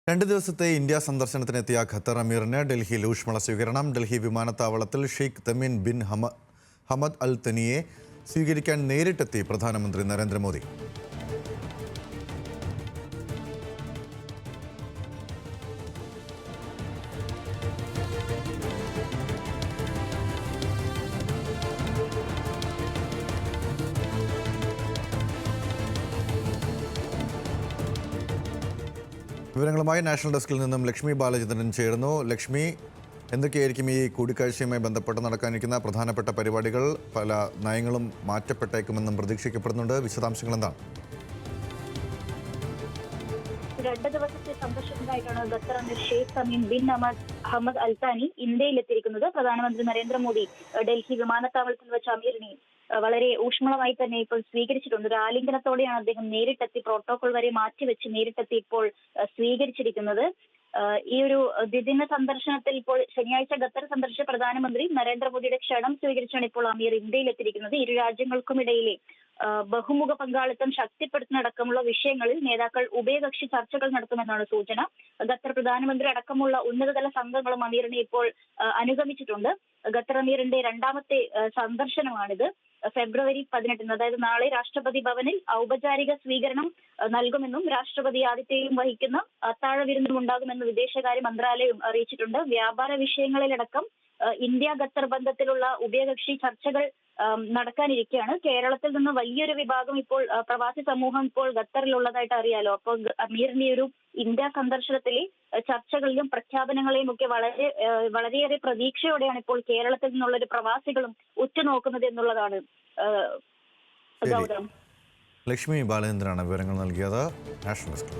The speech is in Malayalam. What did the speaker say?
2 ദിവസത്തെ ഇന്ത്യ സന്ദർശനത്തിനെത്തിയ ഖത്തർ അമീറിന് ഡൽഹിയിൽ ഊഷ്മള സ്വീകരണം. ഡൽഹി വിമാനത്താവളത്തിൽ Sheikh Tamim bin Hamad Al തനിയെ സ്വീകരിക്കാൻ നേരിട്ടെത്തി പ്രധാനമന്ത്രി നരേന്ദ്രമോദി. വിവരങ്ങളുമായി നാഷണൽ ഡെസ്കിൽ നിന്നും ലക്ഷ്മി ബാലചന്ദ്രൻ ചേർന്നു. ലക്ഷ്മി, എന്തൊക്കെയായിരിക്കും ഈ കൂടിക്കാഴ്ചയുമായി ബന്ധപ്പെട്ട് നടക്കാനിരിക്കുന്ന പ്രധാനപ്പെട്ട പരിപാടികൾ? പല നയങ്ങളും മാറ്റപ്പെട്ടേക്കുമെന്നും പ്രതീക്ഷിക്കപ്പെടുന്നുണ്ട്. വിശദാംശങ്ങൾ എന്താണ്? 2 ദിവസത്തെ സന്ദർശനത്തിനായിട്ടാണ് ഖത്തർ അമീർ Sheikh Tamim bin Hamad Al താനി ഇന്ത്യയിലെത്തിയിരിക്കുന്നത്. പ്രധാനമന്ത്രി നരേന്ദ്രമോദി ഡൽഹി വിമാനത്താവളത്തിൽ വെച്ച് അമീറിനെ വളരെ ഊഷ്മളമായി തന്നെ ഇപ്പോൾ സ്വീകരിച്ചിട്ടുണ്ട്. ഒരു ആലിംഗനത്തോടെയാണ് അദ്ദേഹം നേരിട്ടെത്തി, പ്രോട്ടോകോൾ വരെ മാറ്റിവെച്ച് നേരിട്ടെത്തി ഇപ്പോൾ സ്വീകരിച്ചിരിക്കുന്നത്. ഈ ഒരു ദ്വിദിന സന്ദർശനത്തിൽ ഇപ്പോൾ ശനിയാഴ്ച ഖത്തർ സന്ദർശിച്ച പ്രധാനമന്ത്രി നരേന്ദ്രമോദിയുടെ ക്ഷണം സ്വീകരിച്ചാണ് ഇപ്പോൾ അമീർ ഇന്ത്യയിലെത്തിയിരിക്കുന്നത്. ഇരു രാജ്യങ്ങൾക്കുമിടയിലെ ബഹുമുഖ പങ്കാളിത്തം ശക്തിപ്പെടുത്തുന്നതടക്കമുള്ള വിഷയങ്ങളിൽ നേതാക്കൾ ഉഭയകക്ഷി ചർച്ചകൾ നടത്തുമെന്നാണ് സൂചന. ഖത്തർ പ്രധാനമന്ത്രി അടക്കമുള്ള ഉന്നതതല സംഘങ്ങളും അമീറിനെ ഇപ്പോൾ അനുഗമിച്ചിട്ടുണ്ട്. ഖത്തർ അമീറിന്റെ 2ാമത്തെ സന്ദർശനമാണിത്. ഫെബ്രുവരി 18, അതായത് നാളെ രാഷ്ട്രപതി ഭവനിൽ ഔപചാരിക സ്വീകരണം നൽകുമെന്നും രാഷ്ട്രപതി ആതിഥ്യം വഹിക്കുന്ന അത്താഴ വിരുന്നും ഉണ്ടാകുമെന്ന് വിദേശകാര്യ മന്ത്രാലയം അറിയിച്ചിട്ടുണ്ട്. വ്യാപാര വിഷയങ്ങളിലടക്കം ഇന്ത്യ ഖത്തർ ബന്ധത്തിലുള്ള ഉഭയകക്ഷി ചർച്ചകൾ നടക്കാനിരിക്കുകയാണ്. കേരളത്തിൽ നിന്ന് വലിയൊരു വിഭാഗം ഇപ്പോൾ പ്രവാസി സമൂഹം ഇപ്പോൾ ഖത്തറിലുള്ളതായിട്ട് അറിയാലോ. അപ്പോൾ അമീറിന്റെ ഒരു ഇന്ത്യ സന്ദർശനത്തിലെ ചർച്ചകളിലും പ്രഖ്യാപനങ്ങളെയും ഒക്കെ വളരെയേറെ പ്രതീക്ഷയോടെയാണ് ഇപ്പോൾ കേരളത്തിൽ നിന്നുള്ള ഒരു പ്രവാസികളും ഉറ്റുനോക്കുന്നത് എന്നുള്ളതാണ് ഗൗതം. ലക്ഷ്മി ബാലചന്ദ്രനാണ് വിവരങ്ങൾ നൽകിയത്. National desk.